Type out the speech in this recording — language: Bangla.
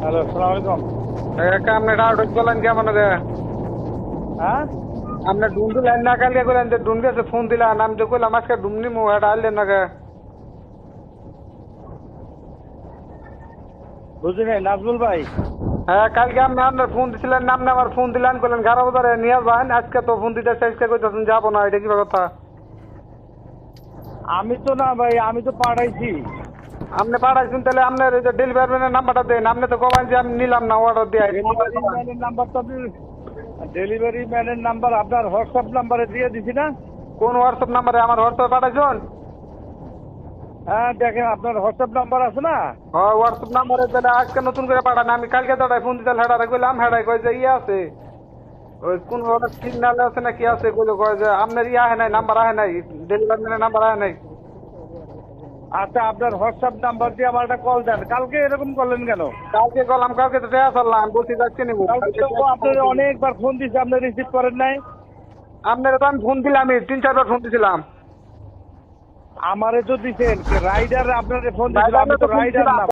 হ্যালো, আসসালামু আলাইকুম। আপনি ডাউট বলেন কেমন রে? হ্যাঁ, আপনি ডুম দিলেন না কালকে কইলেন যে ডুম গেছে ফোন দিলেন আমি তো কইলাম আজকে ডুম নিমু এটা আনলেন না কে? বুঝি নাই নাজমুল ভাই। হ্যাঁ কালকে আপনি আপনার ফোন দিছিলেন আপনি আমার ফোন দিলেন কইলেন 11 বাজারে নিয়ে যান আজকে তো ফোন দিতেছে আজকে কইতেছেন যাবো না এটা কি কথা? আমি তো না ভাই, আমি তো পাঠাইছি। আপনি পাঠাইছেন তাহলে আপনার এই যে ডেলিভারি ম্যানের নাম্বারটা দেন আপনি তো কবেন যে আমি নিলাম না অর্ডার দিয়ে ডেলিভারি ম্যানের নাম্বার তো আপনি, ডেলিভারি ম্যানের নাম্বার আপনার হোয়াটসঅ্যাপ নাম্বারে দিয়ে দিছি না? কোন হোয়াটসঅ্যাপ নাম্বারে আমার হোয়াটসঅ্যাপে পাঠাইছেন? হ্যাঁ, দেখেন আপনার হোয়াটসঅ্যাপ নাম্বার আছে না? হ্যাঁ হোয়াটসঅ্যাপ নাম্বারে তাহলে আজকে নতুন করে পাঠান আমি কালকে তো ফোন দিতে হেডারে কইলাম হেডাই কই যে ইয়ে আছে ওই কোন সিগন্যাল আছে না কি আছে কইলো কয় যে আপনার ইয়ে আহে নাই নাম্বার আহে নাই ডেলিভারি ম্যানের নাম্বার আহে নাই। আচ্ছা, আপনার হোয়াটসঅ্যাপ নাম্বার দিয়ে আমার একটা কল দেন। কালকে এরকম করলেন কেন? কালকে কলাম কালকে তো দেয়া চললাম বলছি যাচ্ছি নিবো কালকে তো আপনার অনেকবার ফোন দিছি, আপনি রিসিভ করেন নাই। আপনার তো আমি ফোন দিলাম 3-4 বার ফোন দিছিলাম। আমারে তো দিছেন রাইডার, আপনার ফোন দিছিল, আমি তো রাইডার না।